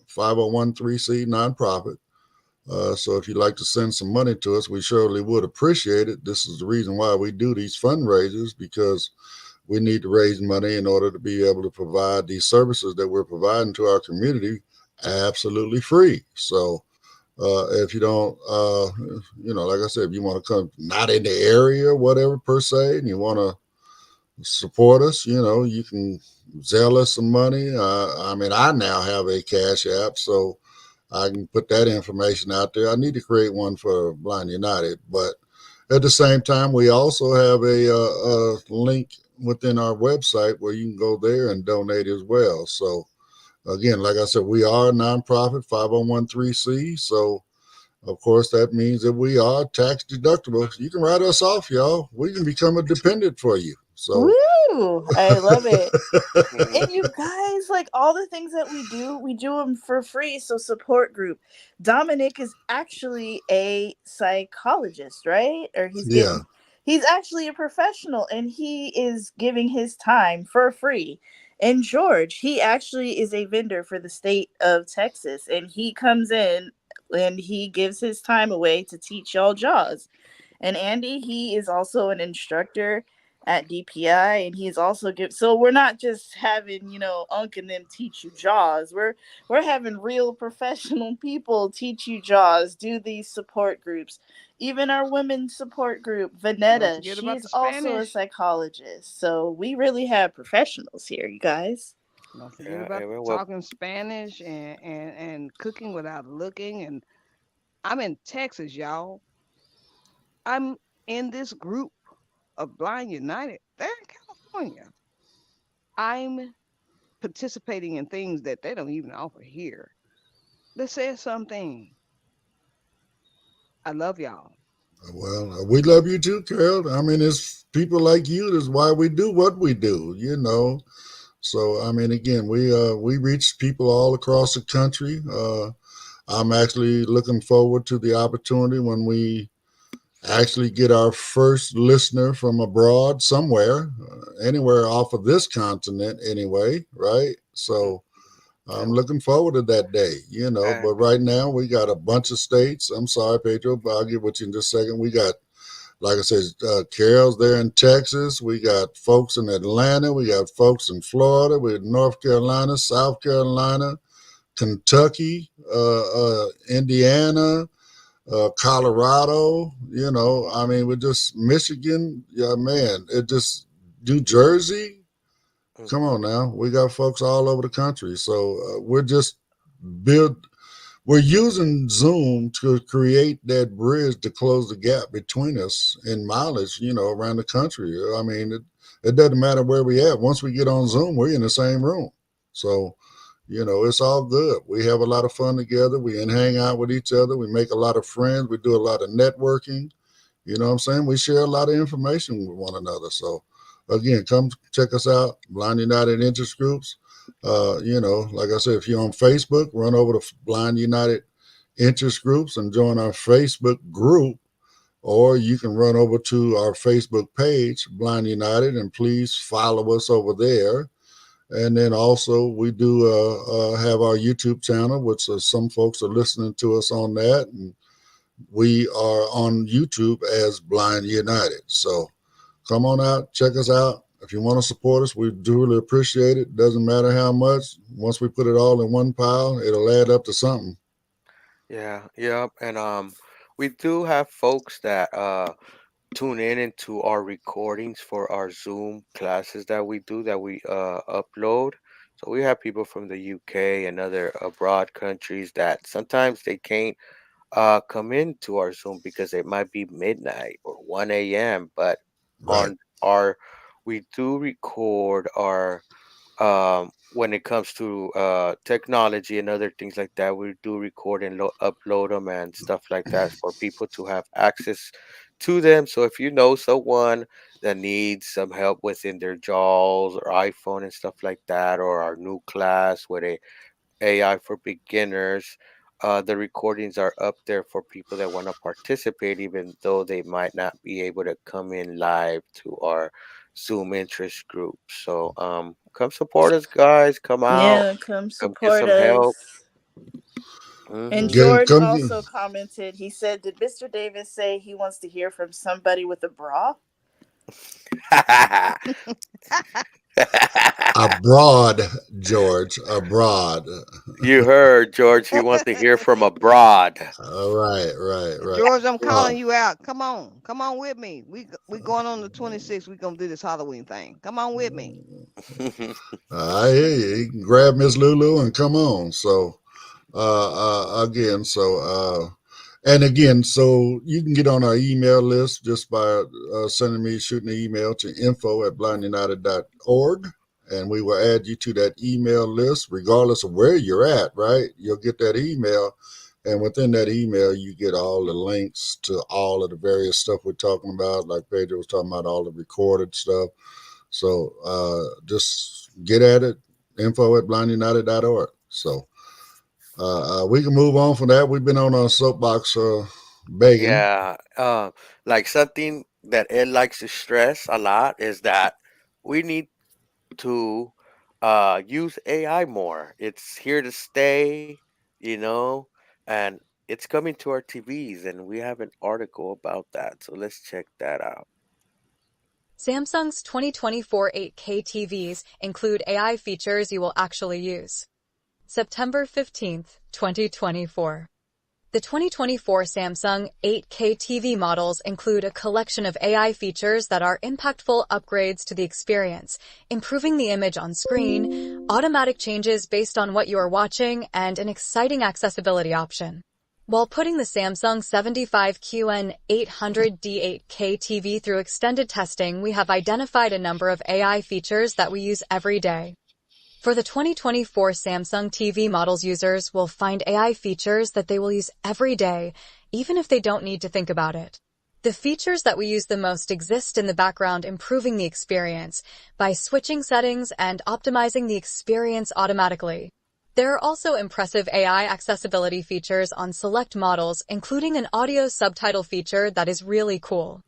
501c nonprofit. So if you'd like to send some money to us, we surely would appreciate it. This is the reason why we do these fundraisers, because we need to raise money in order to be able to provide these services that we're providing to our community absolutely free. So if you don't, like I said, if you want to come not in the area, whatever per se, and you want to support us, you can Zelle us some money. I mean, I now have a Cash App, so I can put that information out there. I need to create one for Blind United, but at the same time, we also have a link within our website where you can go there and donate as well. So again, like I said, we are a nonprofit 501c. So of course, that means that we are tax deductible. You can write us off, y'all. We can become a dependent for you. So Woo! I love it. And you guys, like all the things that we do them for free. So support group. Dominic is actually a psychologist, right? Or yeah, he's actually a professional, and he is giving his time for free. And George, he actually is a vendor for the state of Texas, and he comes in and he gives his time away to teach y'all Jaws. And Andy, he is also an instructor at DPI, and he's also so we're not just having Unc and them teach you Jaws. We're having real professional people teach you Jaws, do these support groups. Even our women's support group, Don't Vanetta, forget about she's the also a Spanish. psychologist. So we really have professionals here, you guys. Don't forget Yeah, about well, talking Spanish and cooking without looking. And I'm in Texas, y'all. I'm in this group of Blind United. They're in California. I'm participating in things that they don't even offer here. That says something. I love y'all. well, we love you too, Carol. I mean, it's people like you. That's why we do what we do. So I mean, again, we reach people all across the country. I'm actually looking forward to the opportunity when we actually get our first listener from abroad somewhere, anywhere off of this continent anyway, right? So I'm looking forward to that day, but right now we got a bunch of states. I'm sorry, Pedro, but I'll get with you in just a second. We got, like I said, Carol's there in Texas. We got folks in Atlanta. We got folks in Florida. We got North Carolina, South Carolina, Kentucky, Indiana, Colorado, I mean, we're just Michigan. Yeah, man, it just New Jersey. Come on now. We got folks all over the country. So we're just build. We're using Zoom to create that bridge to close the gap between us in mileage, around the country. I mean, it doesn't matter where we at. Once we get on Zoom, we're in the same room. So, it's all good. We have a lot of fun together. We can hang out with each other. We make a lot of friends. We do a lot of networking. You know what I'm saying? We share a lot of information with one another. So, again, come check us out, Blind United Interest Groups. Like I said, if you're on Facebook, run over to Blind United Interest Groups and join our Facebook group, or you can run over to our Facebook page, Blind United, and please follow us over there. And then also we do have our YouTube channel, which some folks are listening to us on that. And we are on YouTube as Blind United. So come on out, check us out. if you want to support us, we do really appreciate it. Doesn't matter how much. Once we put it all in one pile, it'll add up to something. Yeah, yep. And we do have folks that tune in into our recordings for our Zoom classes that we do that we upload. So we have people from the UK and other abroad countries that sometimes they can't come into our Zoom because it might be midnight or 1 a.m. But Right. on our we do record our when it comes to technology and other things like that, we do record and upload them and stuff like that for people to have access to them. So if you know someone that needs some help within their JAWS or iPhone and stuff like that, or our new class with a AI for beginners, the recordings are up there for people that want to participate, even though they might not be able to come in live to our Zoom interest group. So come support us, guys. Come out, Yeah, come come get support some help. us. And Hmm Get George come get also commented, he said, did Mr. Davis say he wants to hear from somebody with a bra? abroad, George. Abroad. You heard, George. He wants to hear from abroad. All right, right. George, I'm Uh, calling you out. Come on with me. We going on the 26th. We gonna do this Halloween thing. Come on with me. I hear you. You can grab Miss Lulu and come on. So again, and again, so you can get on our email list just by shooting an email to info@blindunited.org, and we will add you to that email list regardless of where you're at, right? You'll get that email, and within that email, you get all the links to all of the various stuff we're talking about, like Pedro was talking about, all the recorded stuff. So just get at it, info@blindunited.org. So we can move on from that. We've been on our soapbox begging. Yeah, like something that Ed likes to stress a lot is that we need to use AI more. It's here to stay, you know, and it's coming to our TVs, and we have an article about that. So let's check that out. Samsung's 2024 8K TVs include AI features you will actually use. September 15th, 2024. The 2024 Samsung 8K TV models include a collection of AI features that are impactful upgrades to the experience, improving the image on screen, automatic changes based on what you are watching, and an exciting accessibility option. While putting the Samsung 75QN 800D 8K TV through extended testing, we have identified a number of AI features that we use every day. For the 2024 Samsung TV models, users will find AI features that they will use every day, even if they don't need to think about it. The features that we use the most exist in the background, improving the experience by switching settings and optimizing the experience automatically. There are also impressive AI accessibility features on select models, including an audio subtitle feature that is really cool.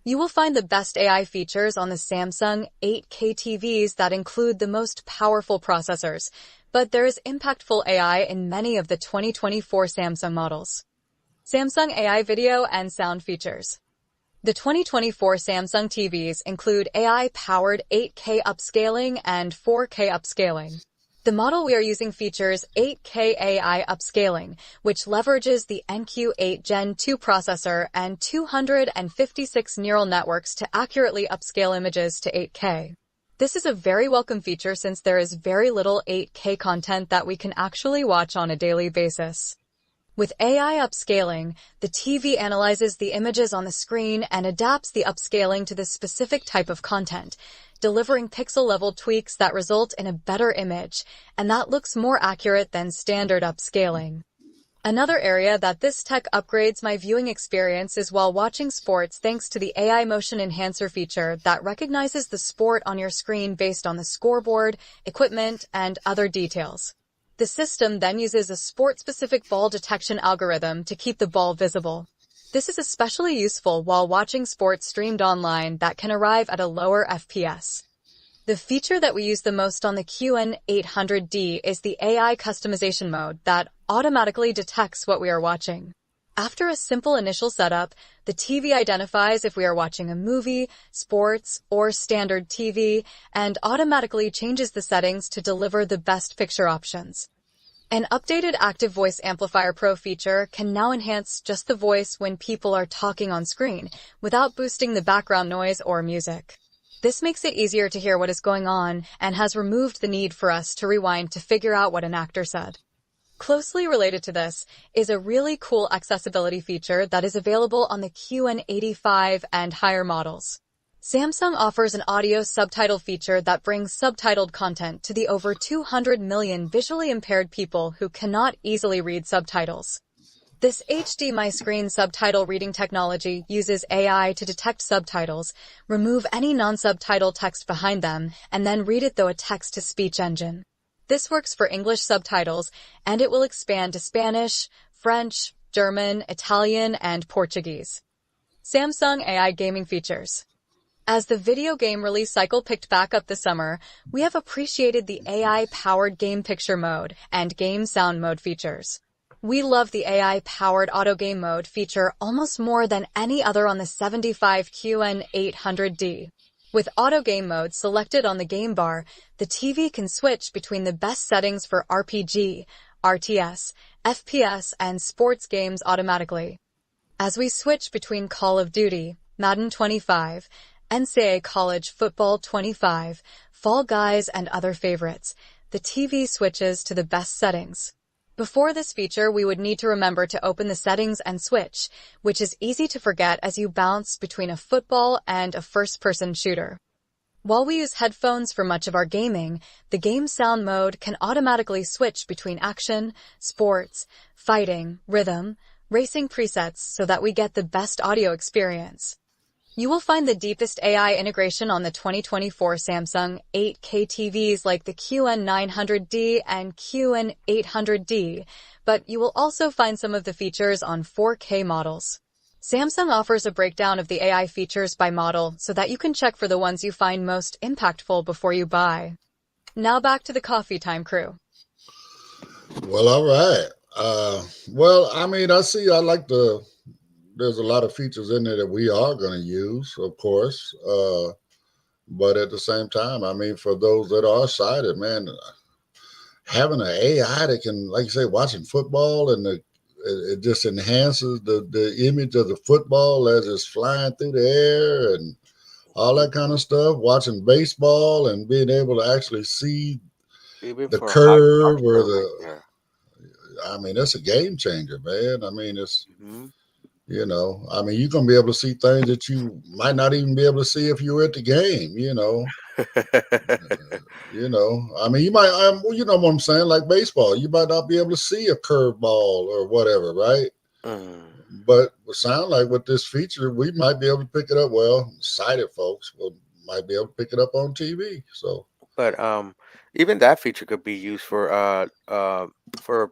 You will find the best AI features on the Samsung 8K TVs that include the most powerful processors, but there is impactful AI in many of the 2024 Samsung models. Samsung AI video and sound features. The 2024 Samsung TVs include AI-powered 8K upscaling and 4K upscaling. The model we are using features 8K AI upscaling, which leverages the NQ8 Gen 2 processor and 256 neural networks to accurately upscale images to 8K. This is a very welcome feature since there is very little 8K content that we can actually watch on a daily basis. With AI upscaling, the TV analyzes the images on the screen and adapts the upscaling to the specific type of content, delivering pixel-level tweaks that result in a better image, and that looks more accurate than standard upscaling. Another area that this tech upgrades my viewing experience is while watching sports, thanks to the AI Motion Enhancer feature that recognizes the sport on your screen based on the scoreboard, equipment, and other details. The system then uses a sport-specific ball detection algorithm to keep the ball visible. This is especially useful while watching sports streamed online that can arrive at a lower FPS. The feature that we use the most on the QN800D is the AI customization mode that automatically detects what we are watching. After a simple initial setup, the TV identifies if we are watching a movie, sports, or standard TV, and automatically changes the settings to deliver the best picture options. An updated Active Voice Amplifier Pro feature can now enhance just the voice when people are talking on screen, without boosting the background noise or music. This makes it easier to hear what is going on and has removed the need for us to rewind to figure out what an actor said. Closely related to this is a really cool accessibility feature that is available on the QN85 and higher models. Samsung offers an audio subtitle feature that brings subtitled content to the over 200 million visually impaired people who cannot easily read subtitles. This HD My Screen subtitle reading technology uses AI to detect subtitles, remove any non-subtitle text behind them, and then read it through a text-to-speech engine. This works for English subtitles, and it will expand to Spanish, French, German, Italian, and Portuguese. Samsung AI gaming features. As the video game release cycle picked back up this summer, we have appreciated the AI-powered game picture mode and game sound mode features. We love the AI-powered auto game mode feature almost more than any other on the 75QN800D. With auto game mode selected on the game bar, the TV can switch between the best settings for RPG, RTS, FPS, and sports games automatically. As we switch between Call of Duty, Madden 25, NCAA College Football 25, Fall Guys, and other favorites, the TV switches to the best settings. Before this feature, we would need to remember to open the settings and switch, which is easy to forget as you bounce between a football and a first-person shooter. While we use headphones for much of our gaming, the game sound mode can automatically switch between action, sports, fighting, rhythm, racing presets so that we get the best audio experience. You will find the deepest AI integration on the 2024 Samsung 8K TVs like the QN900D and QN800D, but you will also find some of the features on 4K models. Samsung offers a breakdown of the AI features by model so that you can check for the ones you find most impactful before you buy. Now back to the coffee time crew. Well, all right. There's a lot of features in there that we are going to use, of course. But at the same time, for those that are sighted, man, having an AI that can, like you say, watching football and it just enhances the image of the football as it's flying through the air and all that kind of stuff. Watching baseball and being able to actually see Even the for curve or right it's a game changer, man. It's, Mhm. you're going to be able to see things that you might not even be able to see if you were at the game, you might, you know what I'm saying? Like baseball, you might not be able to see a curveball or whatever, right? Mm. But it sound like with this feature, we might be able to pick it up. Well, sighted folks might be able to pick it up on TV. So, But even that feature could be used for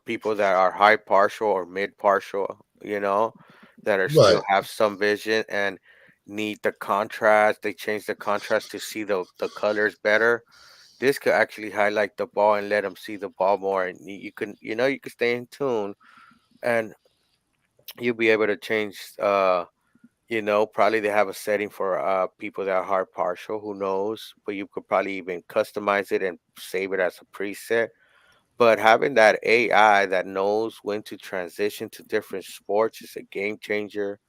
people that are high partial or mid partial, that are right. still have some vision and need the contrast. They change the contrast to see the colors better. This could actually highlight the ball and let them see the ball more, and you can stay in tune, and you'll be able to change. Probably they have a setting for people that are hard partial. Who knows? But you could probably even customize it and save it as a preset. But having that AI that knows when to transition to different sports is a game changer.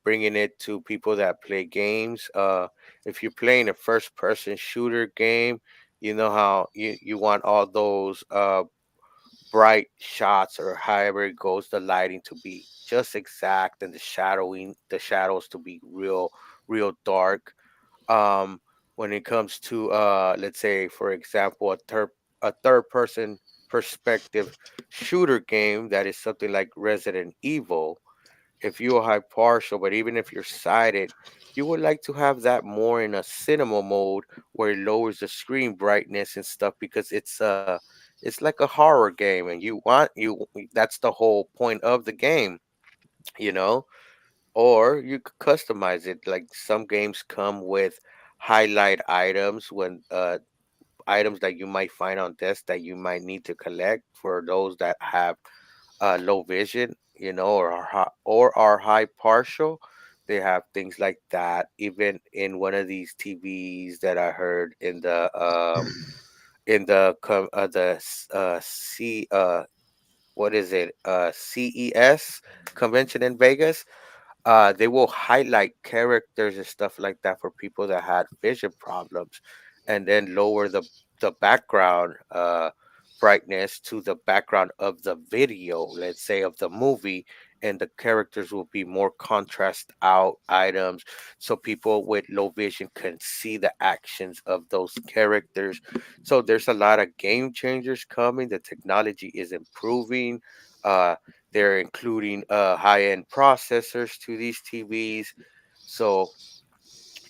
Bringing it to people that play games. If you're playing a first-person shooter game, you know how you want all those bright shots or however it goes, the lighting to be just exact and the shadows to be real dark. When it comes to let's say for example a third person perspective shooter game that is something like Resident Evil, if you are high partial, but even if you're sighted, you would like to have that more in a cinema mode where it lowers the screen brightness and stuff because it's like a horror game and that's the whole point of the game, you know? Or you could customize it. Like some games come with highlight items when items that you might find on desk that you might need to collect for those that have low vision. or are high partial. They have things like that. Even in one of these TVs that I heard in the C what is it, CES convention in Vegas, they will highlight characters and stuff like that for people that had vision problems, and then lower the background brightness to the background of the video, let's say of the movie, and the characters will be more contrast out items, so people with low vision can see the actions of those characters. So there's a lot of game changers coming. The technology is improving. They're including high-end processors to these TVs. So,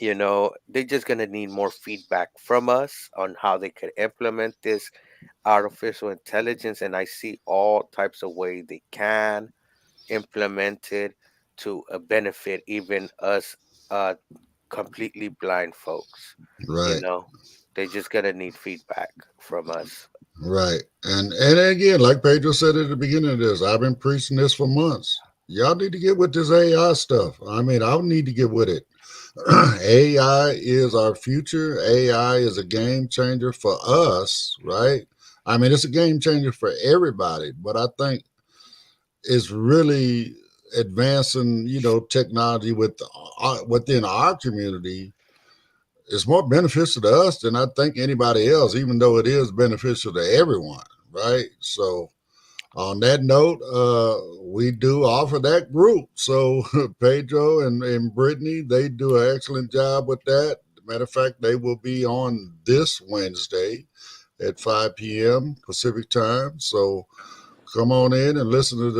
they're just going to need more feedback from us on how they could implement this artificial intelligence. And I see all types of ways they can implement it to benefit even us uh, completely blind folks. You Right. know, they're just going to need feedback from us. Right. And again, like Pedro said at the beginning of this, I've been preaching this for months. Y'all need to get with this AI stuff. I mean, I need to get with it. AI is our future. AI is a game changer for us, right? I mean, it's a game changer for everybody, but I think it's really advancing, technology within our community. It's more beneficial to us than I think anybody else, even though it is beneficial to everyone, right? So, on that note, we do offer that group. So, Pedro and Brittany, they do an excellent job with that. Matter of fact, they will be on this Wednesday at 5 p.m. Pacific time. So, come on in and listen to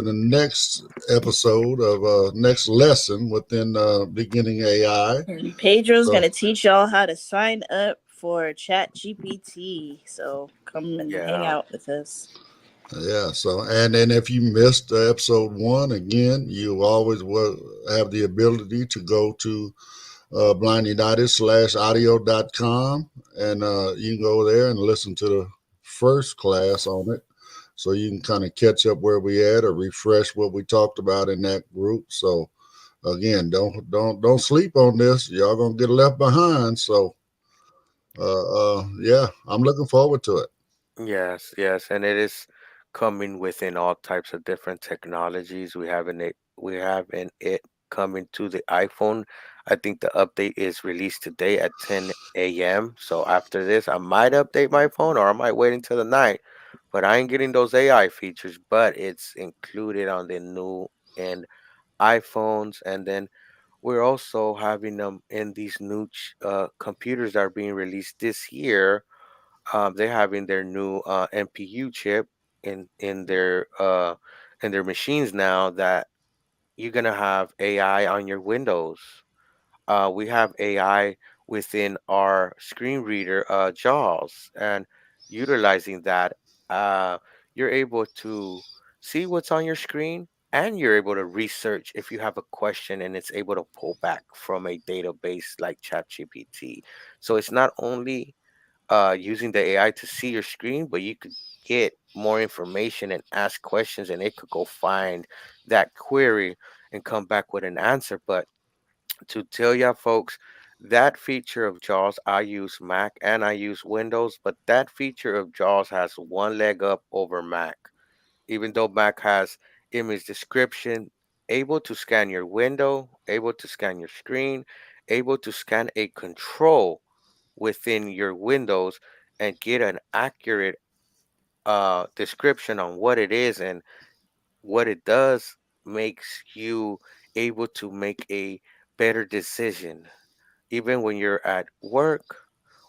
the next episode of next lesson within beginning AI. And Pedro's So gonna teach y'all how to sign up for Chat GPT. So come and hang Yeah. out with us. yeah, so and then if you missed episode one, again, you always will have the ability to go to blindunited/audio.com, and you can go there and listen to the first class on it, so you can kind of catch up where we at or refresh what we talked about in that group. So again, don't sleep on this. Y'all gonna get left behind. So yeah, I'm looking forward to it. Yes, yes, and it is coming within all types of different technologies. We have in it coming to the iPhone. I think the update is released today at 10 a.m. So after this, I might update my phone or I might wait until the night. But I ain't getting those AI features, but it's included on the new end iPhones. And then we're also having them in these new computers that are being released this year. They're having their new NPU chip in their machines now, that you're gonna have AI on your Windows. We have AI within our screen reader, JAWS, and utilizing that, uh, you're able to see what's on your screen, and you're able to research if you have a question, and it's able to pull back from a database like ChatGPT. So it's not only using the AI to see your screen, but you could get more information and ask questions, and it could go find that query and come back with an answer. But to tell ya folks, that feature of JAWS, I use Mac and I use Windows, but that feature of JAWS has one leg up over Mac. Even though Mac has image description, able to scan your window, able to scan your screen, able to scan a control within your windows and get an accurate description on what it is and what it does, makes you able to make a better decision even when you're at work,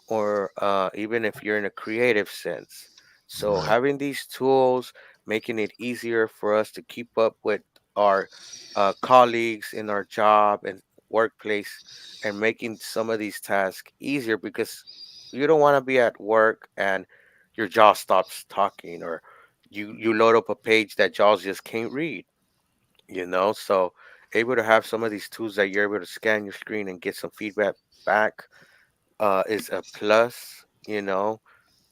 or even if you're in a creative sense. So Right. having these tools, making it easier for us to keep up with our colleagues in our job and workplace, and making some of these tasks easier, because you don't want to be at work and your jaw stops talking, or you load up a page that jaws just can't read. So able to have some of these tools that you're able to scan your screen and get some feedback back is a plus.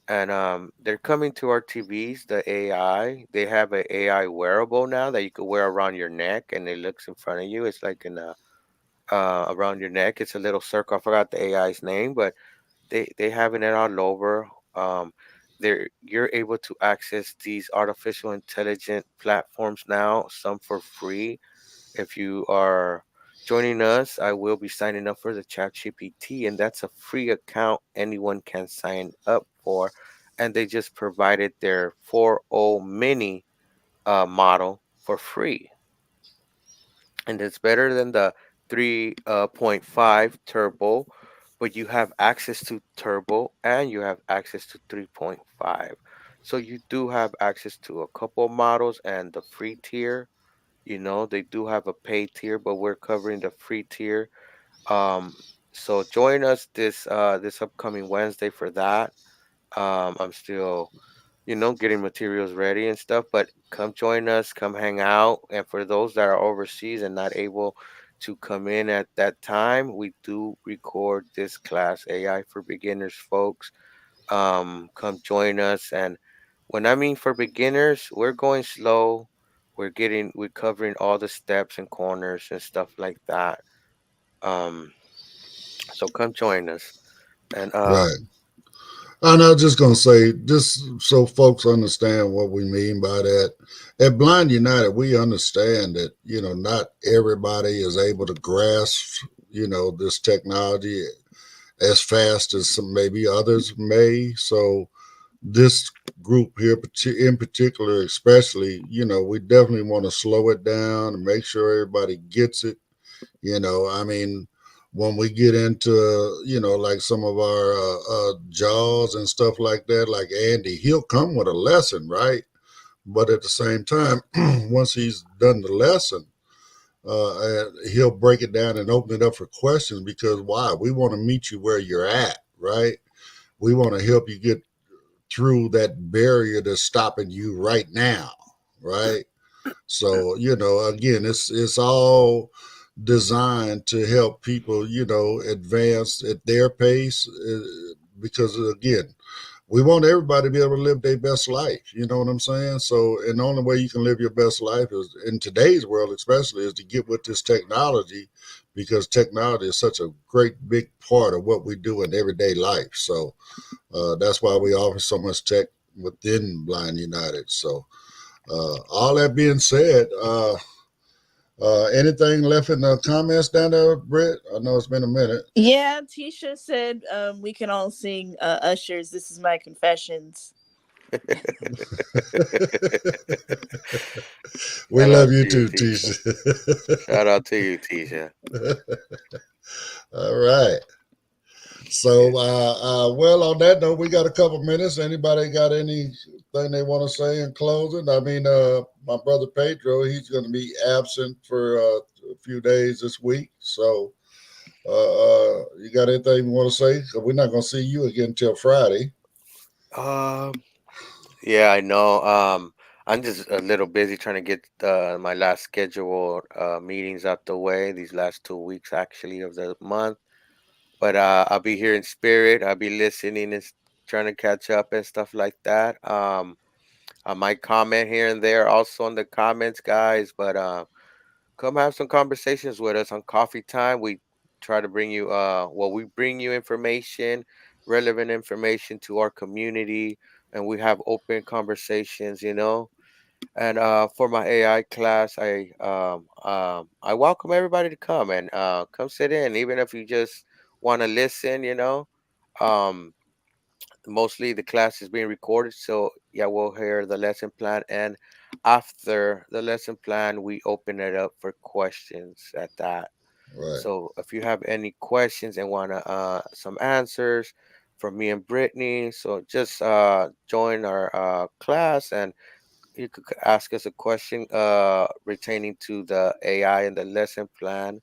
and they're coming to our TVs. The AI, they have an AI wearable now that you could wear around your neck, and it looks in front of you. It's like in a around your neck. It's a little circle. I forgot the AI's name, but they having it all over. Um, you're able to access these artificial intelligent platforms now, some for free. If you are joining us, I will be signing up for the ChatGPT, and that's a free account anyone can sign up for. And they just provided their 4.0 mini model for free, and it's better than the 3.5 turbo, but you have access to turbo and you have access to 3.5. So you do have access to a couple models and the free tier. They do have a paid tier, but we're covering the free tier. Um, so join us this upcoming Wednesday for that. I'm still getting materials ready and stuff. But come join us, come hang out. And for those that are overseas and not able to come in at that time, we do record this class, AI for Beginners, folks. Come join us. And when I mean for beginners, we're going slow. We're covering all the steps and corners and stuff like that. Um, so come join us. And Right. And I was just gonna say, just so folks understand what we mean by that. At Blind United, we understand that not everybody is able to grasp this technology as fast as some maybe others may. So this group here, in particular, especially, we definitely want to slow it down and make sure everybody gets it. I mean, when we get into, like some of our jaws and stuff like that, like Andy, he'll come with a lesson, right? But at the same time, once he's done the lesson, he'll break it down and open it up for questions because why? We want to meet you where you're at, right? We want to help you get through that barrier that's stopping you right now, right? So again, it's all designed to help people, advance at their pace. Because again, we want everybody to be able to live their best life. You know what I'm saying? So, and the only way you can live your best life is in today's world, especially, is to get with this technology, because technology is such a great big part of what we do in everyday life. So that's why we offer so much tech within Blind United. So all that being said, anything left in the comments down there, Britt? I know it's been a minute. Yeah, Tisha said we can all sing Usher's "This Is My Confessions." We shout love out you to you, too, Tisha. Tisha. Shout out to you, Tisha. All right. Yeah. So, well, on that note, we got a couple minutes. Anybody got anything they want to say in closing? I mean, my brother Pedro, he's going to be absent for a few days this week. So, you got anything you want to say? 'Cause we're not going to see you again till Friday. Um, yeah, I know. I'm just a little busy trying to get my last scheduled meetings out the way. These last 2 weeks, actually, of the month. But I'll be here in spirit. I'll be listening and trying to catch up and stuff like that. I might comment here and there also in the comments, guys. But come have some conversations with us on Coffee Time. We try to bring you, we bring you information, relevant information to our community, and we have open conversations. And for my AI class, I welcome everybody to come and come sit in, even if you just want to listen. Um, Mostly the class is being recorded, so yeah, we'll hear the lesson plan, and after the lesson plan, we open it up for questions at that. Right. So if you have any questions and want to some answers from me and Brittany, so just join our class, and you could ask us a question retaining to the AI and the lesson plan.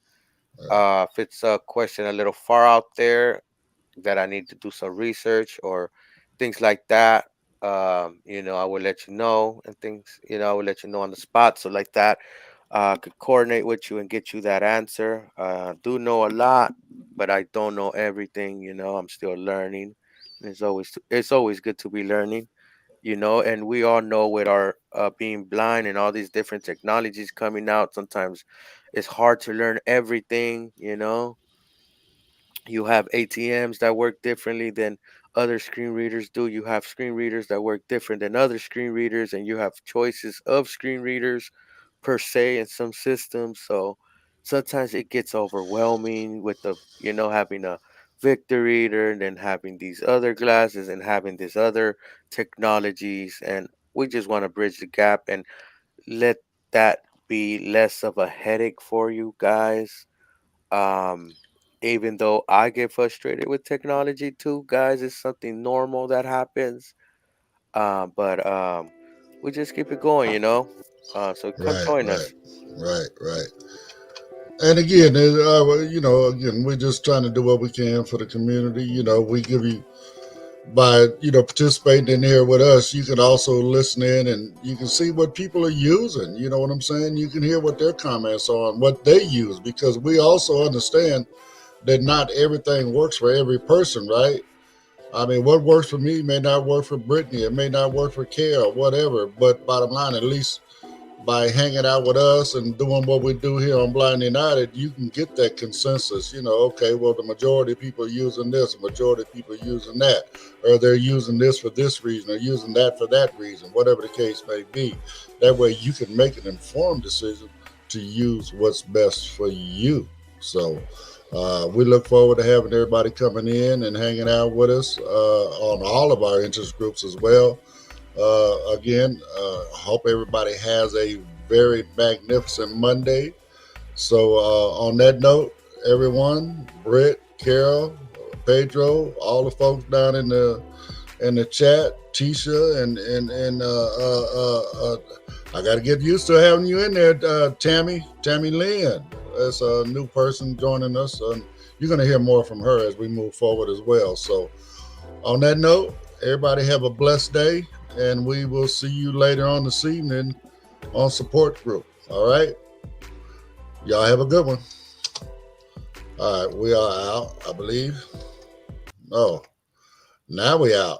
Right. If it's a question a little far out there that I need to do some research or things like that, I will let you know, and things, I will let you know on the spot. So like that, I could coordinate with you and get you that answer. Do know a lot, but I don't know everything. I'm still learning. It's always good to be learning, and we all know with our being blind and all these different technologies coming out, sometimes it's hard to learn everything. You have ATMs that work differently than other screen readers do. You have screen readers that work different than other screen readers, and you have choices of screen readers per se in some systems. So sometimes it gets overwhelming with having a Victor reader and then having these other glasses and having these other technologies. And we just want to bridge the gap and let that be less of a headache for you guys. um, Even though I get frustrated with technology too, guys, it's something normal that happens. But we just keep it going. So come Right, join right, us. right. And again, again, we're just trying to do what we can for the community. We give you by participating in here with us. You can also listen in and you can see what people are using. You know what I'm saying? You can hear what their comments are on what they use, because we also understand that not everything works for every person, right? I mean, what works for me may not work for Brittany. It may not work for Kara, whatever. But bottom line, at least by hanging out with us and doing what we do here on Blind United, you can get that consensus. Okay, well, the majority of people are using this, the majority of people are using that, or they're using this for this reason, or using that for that reason, whatever the case may be. That way, you can make an informed decision to use what's best for you. So, we look forward to having everybody coming in and hanging out with us on all of our interest groups as well. Again, hope everybody has a very magnificent Monday. So, on that note, everyone, Britt, Carol, Pedro, all the folks down in the chat, Tisha, and I got to get used to having you in there, Tammy Lynn. That's a new person joining us. You're going to hear more from her as we move forward as well. So, on that note, everybody have a blessed day, and we will see you later on this evening on Support Group. All right? Y'all have a good one. All right, we are out, I believe. Oh, now we out.